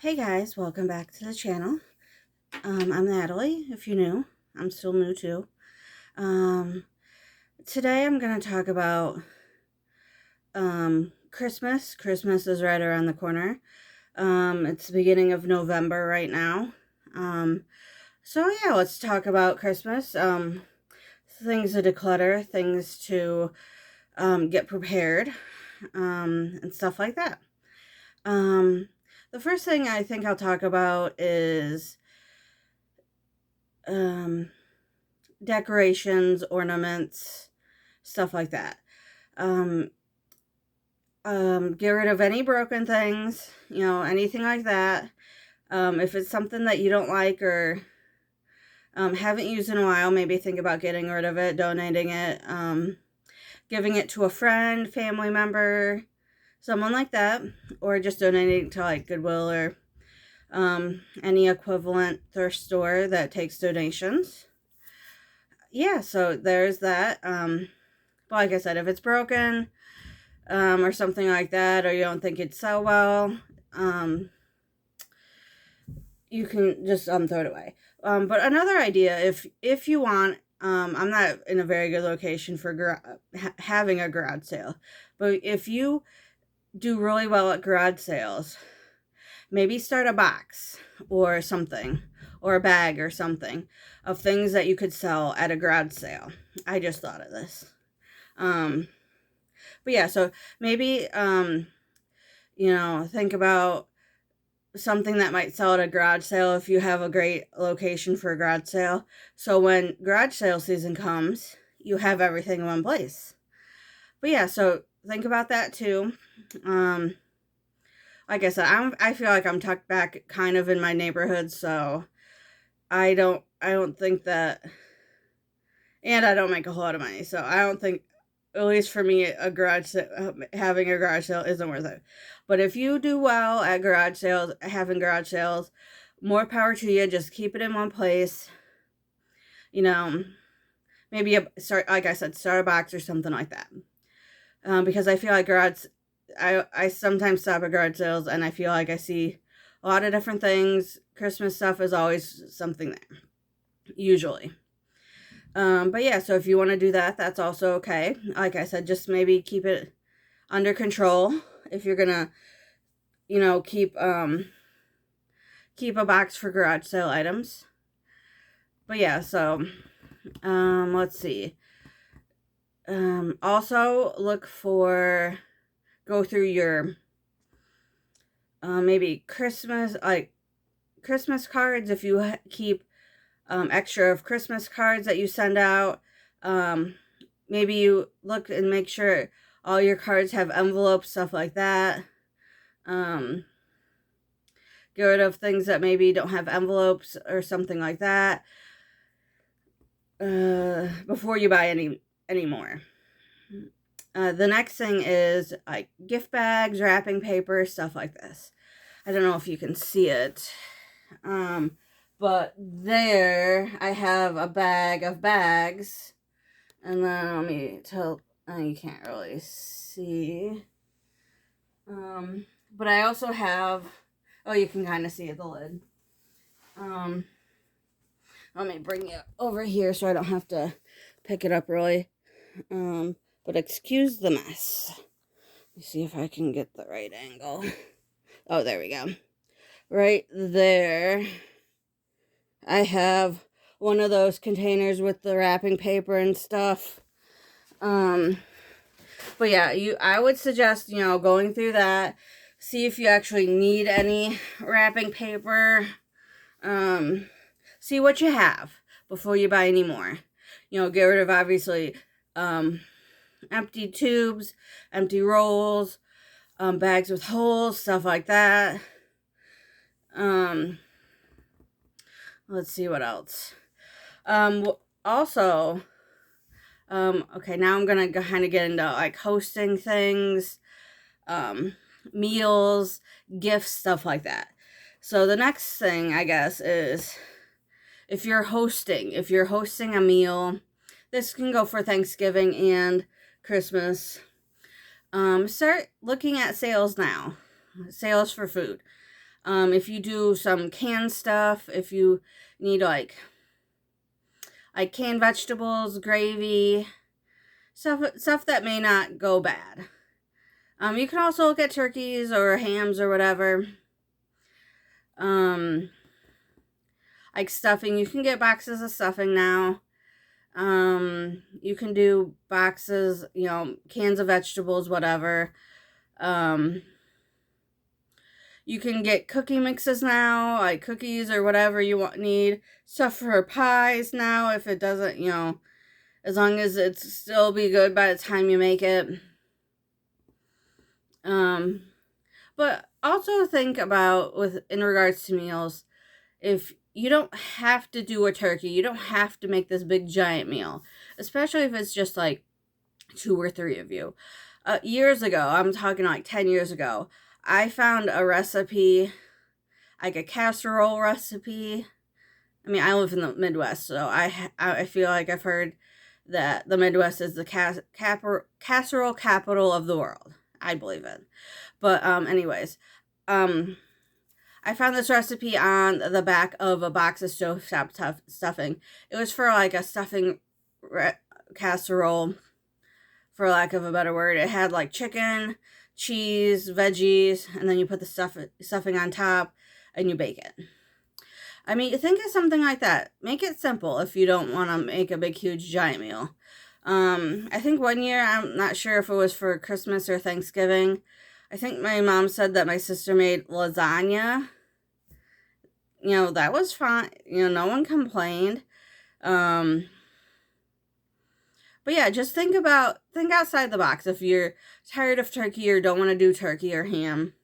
Hey guys, welcome back to the channel. I'm Natalie, if you're new. I'm still new too. Um, Today I'm going to talk about Christmas. Christmas is right around the corner. It's the beginning of November right now. So yeah, let's talk about Christmas. Things to declutter, things to get prepared, and stuff like that. The first thing I think I'll talk about is decorations, ornaments, stuff like that. Um, get rid of any broken things, anything like that. If it's something that you don't like or haven't used in a while, maybe think about getting rid of it, donating it, giving it to a friend, family member, someone like that, or just donating it to like Goodwill or any equivalent thrift store that takes donations. Yeah, so there's that. But like I said, if it's broken, or something like that, or you don't think it'd sell well, you can just throw it away. But another idea, if you want, I'm not in a very good location for having a garage sale, but if you do really well at garage sales, maybe start a box or something, or a bag or something of things that you could sell at a garage sale. I just thought of this. But yeah, so maybe think about something that might sell at a garage sale if you have a great location for a garage sale. So when garage sale season comes, you have everything in one place. But yeah, so think about that too. Like I said, I feel like I'm tucked back kind of in my neighborhood, so I don't think that, and I don't make a whole lot of money, so I don't think, at least for me, having a garage sale isn't worth it. But if you do well at garage sales, having garage sales, more power to you. Just keep it in one place. Maybe like I said, start a box or something like that. Because I feel like I sometimes stop at garage sales and I feel like I see a lot of different things. Christmas stuff is always something there, usually. But yeah, so if you want to do that, that's also okay. Like I said, just maybe keep it under control if you're gonna, keep a box for garage sale items. But yeah, so let's see. Also go through your maybe Christmas cards, if you keep extra of Christmas cards that you send out. Maybe you look and make sure all your cards have envelopes, stuff like that. Get rid of things that maybe don't have envelopes or something like that before you buy any more. The next thing is like gift bags, wrapping paper, stuff like this. I don't know if you can see it. But there I have a bag of bags. And then let me tell, you can't really see. But I also have, oh, you can kind of see the lid. Let me bring it over here so I don't have to pick it up really. But excuse the mess. Let me see if I can get the right angle. Oh, there we go. Right there, I have one of those containers with the wrapping paper and stuff. But yeah, I would suggest, going through that, see if you actually need any wrapping paper. See what you have before you buy any more. Get rid of, obviously, empty tubes, empty rolls, bags with holes, stuff like that. Let's see what else. Also, okay, now I'm gonna kind of get into like hosting things, meals, gifts, stuff like that. So the next thing, I guess, is if you're hosting a meal, this can go for Thanksgiving and Christmas. Start looking at sales now, sales for food. If you do some canned stuff, if you need like canned vegetables, gravy, stuff that may not go bad. You can also get turkeys or hams or whatever. Like stuffing, you can get boxes of stuffing now. You can do boxes, cans of vegetables, whatever. You can get cookie mixes now, like cookies or whatever you need. Stuff for pies now, if it doesn't, as long as it's still be good by the time you make it. But also think about in regards to meals, if you don't have to do a turkey, you don't have to make this big giant meal, especially if it's just like 2 or 3 of you. Years ago, I'm talking like 10 years ago, I found a recipe, like a casserole recipe. I mean, I live in the Midwest, so I feel like I've heard that the Midwest is the casserole capital of the world. I believe it. But anyways, I found this recipe on the back of a box of stovetop stuffing. It was for like a stuffing casserole, for lack of a better word. It had like chicken, cheese, veggies, and then you put the stuffing on top and you bake it. I mean, think of something like that. Make it simple if you don't want to make a big, huge, giant meal. I think one year, I'm not sure if it was for Christmas or Thanksgiving, I think my mom said that my sister made lasagna. That was fine. No one complained. But yeah, just think outside the box if you're tired of turkey or don't want to do turkey or ham.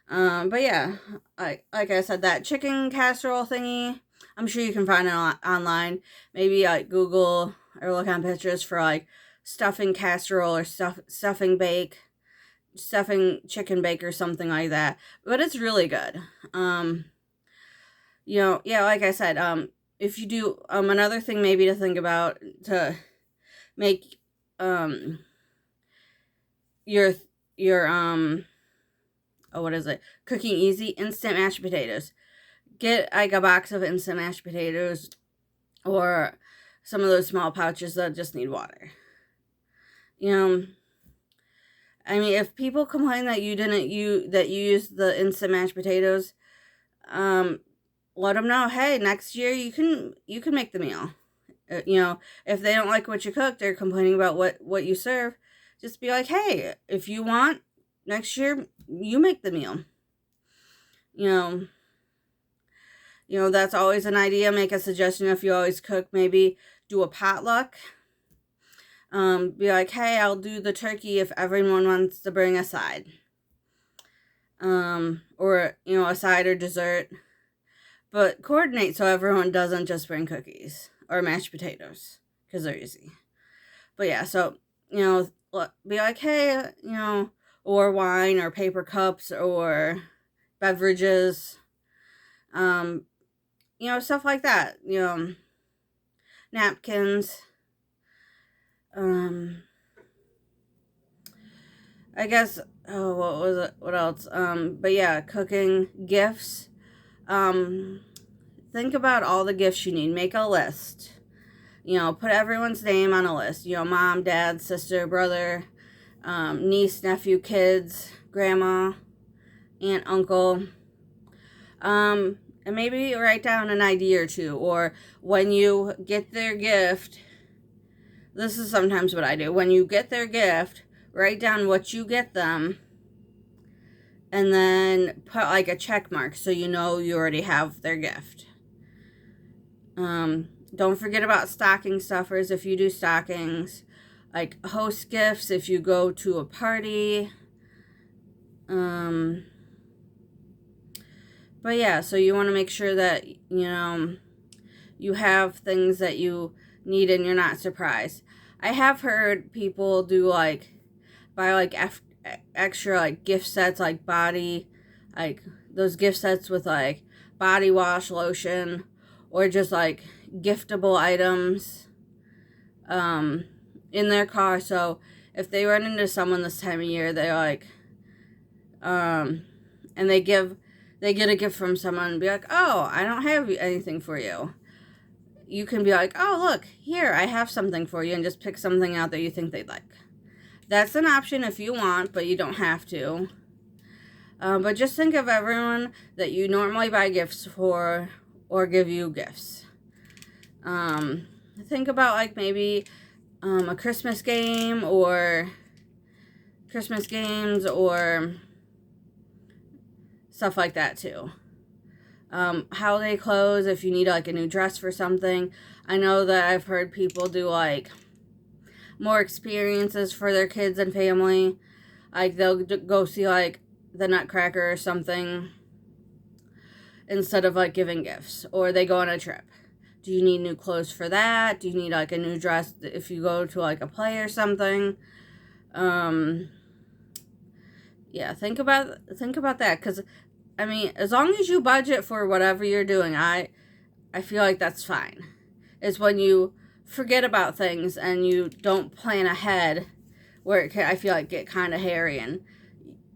But yeah, like I said, that chicken casserole thingy, I'm sure you can find it online. Maybe like Google or look on pictures for like stuffing casserole or stuffing chicken bake or something like that. But it's really good. Yeah, like I said, if you do, another thing maybe to think about to make, your, what is it? Cooking easy, instant mashed potatoes. Get like a box of instant mashed potatoes or some of those small pouches that just need water. I mean, if people complain that you used the instant mashed potatoes, let them know, hey, next year you can make the meal. If they don't like what you cook, they're complaining about what you serve, just be like, hey, if you want, next year you make the meal. That's always an idea. Make a suggestion. If you always cook, maybe do a potluck. Be like, hey, I'll do the turkey if everyone wants to bring a side. Or, a side or dessert. But coordinate so everyone doesn't just bring cookies or mashed potatoes, because they're easy. But yeah, so, be like, hey, or wine or paper cups or beverages, stuff like that, napkins, I guess, what was it? What else? But yeah, cooking, gifts. Think about all the gifts you need. Make a list. Put everyone's name on a list. Mom, dad, sister, brother, niece, nephew, kids, grandma, aunt, uncle. And maybe write down an idea or two. Or when you get their gift, this is sometimes what I do. When you get their gift, write down what you get them. And then put like a check mark so you know you already have their gift. Don't forget about stocking stuffers if you do stockings. Like host gifts if you go to a party. But yeah, so you want to make sure that, you have things that you need and you're not surprised. I have heard people do buy extra gift sets, like those gift sets with body wash, lotion, or just giftable items in their car. So if they run into someone this time of year, they and they give they get a gift from someone and be like, oh, I don't have anything for you. You can be like, oh, look, here, I have something for you, and just pick something out that you think they'd like. That's an option if you want, but you don't have to. But just think of everyone that you normally buy gifts for or give you gifts. Think about like maybe a Christmas game or Christmas games or stuff like that too. Holiday clothes, if you need like a new dress for something. I know that I've heard people do like more experiences for their kids and family. Like they'll go see like the Nutcracker or something instead of like giving gifts, or they go on a trip. Do you need new clothes for that? Do you need like a new dress if you go to like a play or something? Yeah, think about that, because I mean, as long as you budget for whatever you're doing, I feel like that's fine. It's when you forget about things and you don't plan ahead where it can, I feel like, get kind of hairy and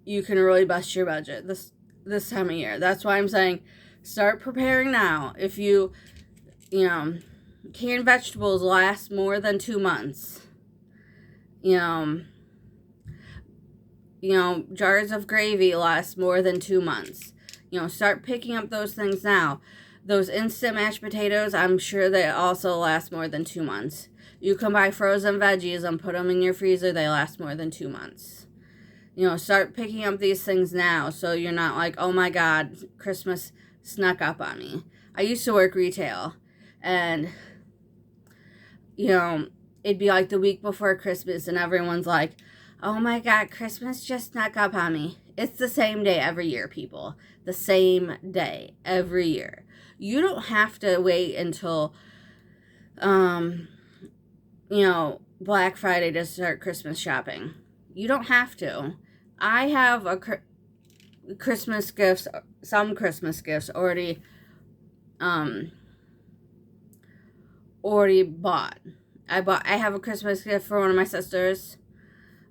you can really bust your budget this time of year. That's why I'm saying start preparing now. If you know, canned vegetables last more than 2 months. Jars of gravy last more than 2 months. Start picking up those things now. Those instant mashed potatoes, I'm sure they also last more than 2 months. You can buy frozen veggies and put them in your freezer. They last more than 2 months. Start picking up these things now so you're not like, oh my God, Christmas snuck up on me. I used to work retail, and, it'd be like the week before Christmas and everyone's like, oh my God, Christmas just snuck up on me. It's the same day every year, people. The same day every year. You don't have to wait until, Black Friday to start Christmas shopping. You don't have to. I have Christmas gifts, some Christmas gifts already bought. I have a Christmas gift for one of my sisters.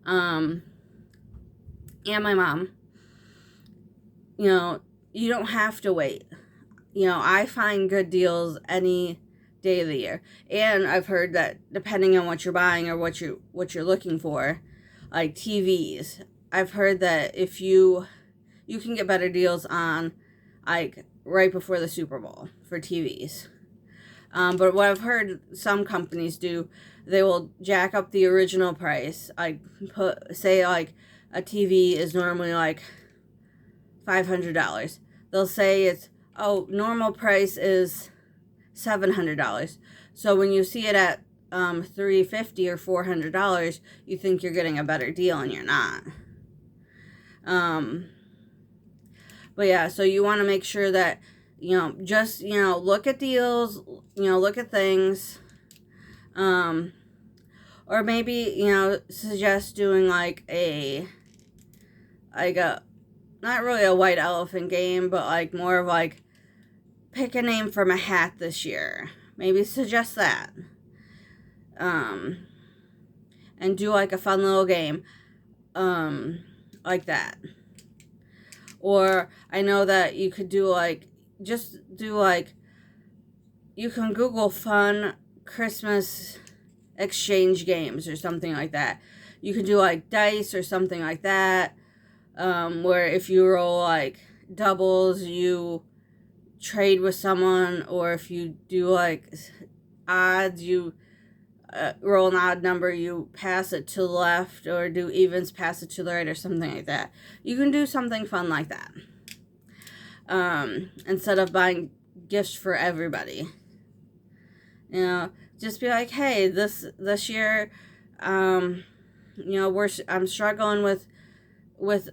And my mom. You don't have to wait. I find good deals any day of the year. And I've heard that depending on what you're buying or what you're looking for, like TVs, I've heard that if you can get better deals on like right before the Super Bowl for TVs. But what I've heard some companies do, they will jack up the original price. Say like a TV is normally like $500. They'll say it's, normal price is $700. So when you see it at $350 or $400, you think you're getting a better deal and you're not. But yeah, so you want to make sure that just look at deals, look at things, or maybe suggest doing like a not really a white elephant game, but like more of like pick a name from a hat this year. Maybe suggest that. And do like a fun little game like that. Or I know that you could do you can Google fun Christmas exchange games or something like that. You can do like dice or something like that, where if you roll like doubles, you trade with someone, or if you do like odds, you roll an odd number, you pass it to the left, or do evens, pass it to the right, or something like that. You can do something fun like that, instead of buying gifts for everybody. Just be like, hey, this year, I'm struggling with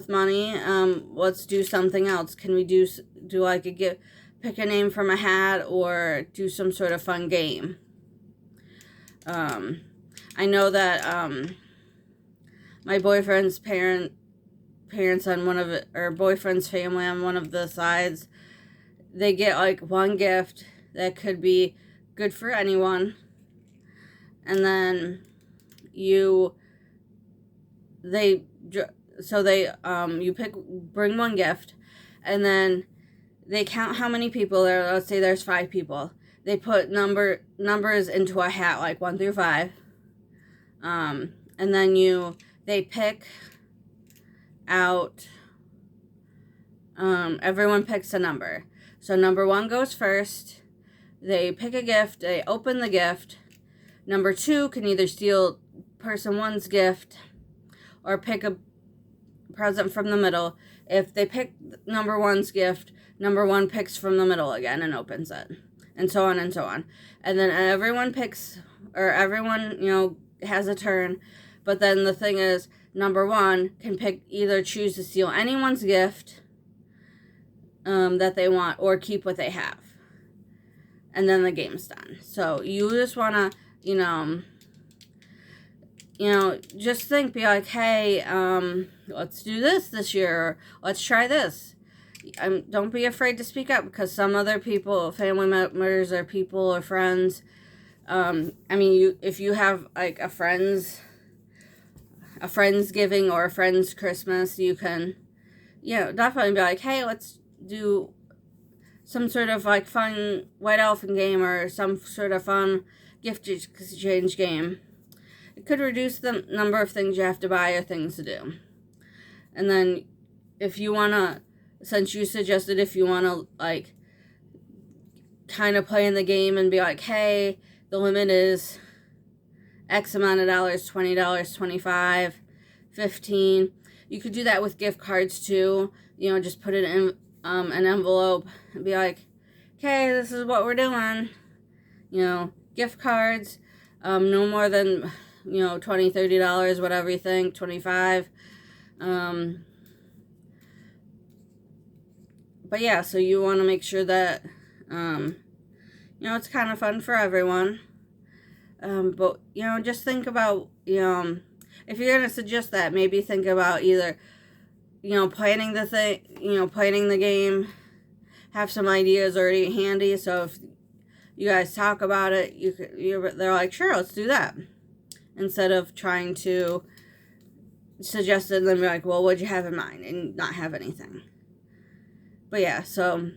money. Let's do something else. Can we do like a gift, pick a name from a hat, or do some sort of fun game? I know that my boyfriend's parents on one of it, or boyfriend's family on one of the sides, they get like one gift that could be good for anyone, and then you bring one gift, and then they count how many people there are. Let's say there's 5 people. They put numbers into a hat, like 1 through 5. And then they pick out, everyone picks a number. So number 1 goes first. They pick a gift. They open the gift. Number 2 can either steal person 1's gift or pick a present from the middle. If they pick number 1's gift, number 1 picks from the middle again and opens it. And so on and so on. And then everyone picks, or everyone, has a turn. But then the thing is, number 1 can either choose to steal anyone's gift that they want or keep what they have. And then the game's done. So you just want to, just think, be like, hey, let's do this year, or let's try this. Don't be afraid to speak up, because some other people, family members or people or friends, if you have like a friend's giving or a friend's Christmas, you can, definitely be like, hey, let's do some sort of like fun white elephant game or some sort of fun gift exchange game. It could reduce the number of things you have to buy or things to do. And then if you want to, since you suggested, if you want to like kind of play in the game and be like, hey, the limit is X amount of dollars, $20, $25, $15. You could do that with gift cards too. Just put it in an envelope and be like, okay, this is what we're doing. Gift cards, no more than, $20, $30, whatever you think, $25. But yeah, so you want to make sure that, it's kind of fun for everyone. But, just think about, if you're going to suggest that, maybe think about either, planning the game, have some ideas already handy. So if you guys talk about it, they're like, sure, let's do that. Instead of trying to suggest it and then be like, well, what'd you have in mind? And not have anything. But yeah, so,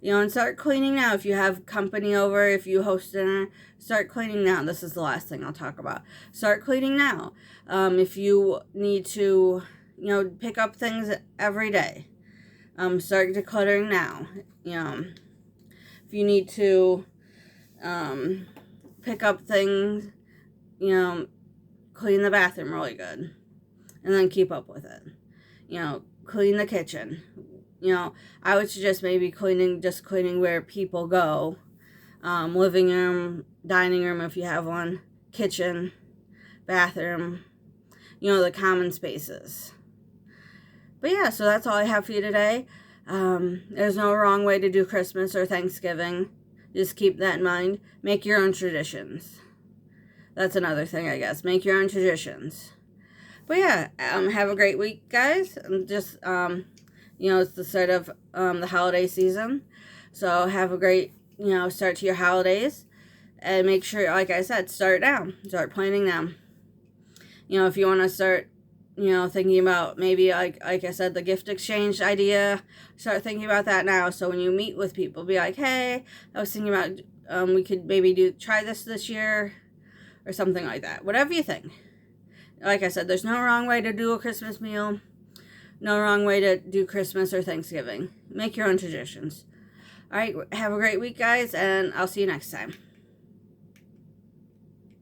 and start cleaning now. If you have company over, if you host dinner, start cleaning now. This is the last thing I'll talk about. Start cleaning now. If you need to, pick up things every day, start decluttering now. If you need to pick up things, clean the bathroom really good. And then keep up with it. Clean the kitchen. I would suggest maybe cleaning where people go. Living room, dining room if you have one, kitchen, bathroom, the common spaces. But yeah, so that's all I have for you today. There's no wrong way to do Christmas or Thanksgiving. Just keep that in mind. Make your own traditions. That's another thing, I guess. Make your own traditions. But yeah, have a great week, guys. Just, it's the start of the holiday season. So have a great, start to your holidays. And make sure, like I said, start now. Start planning now. If you want to start, thinking about maybe, like I said, the gift exchange idea, start thinking about that now. So when you meet with people, be like, hey, I was thinking about, we could maybe try this year or something like that. Whatever you think. Like I said, there's no wrong way to do a Christmas meal. No wrong way to do Christmas or Thanksgiving. Make your own traditions. All right, have a great week, guys, and I'll see you next time.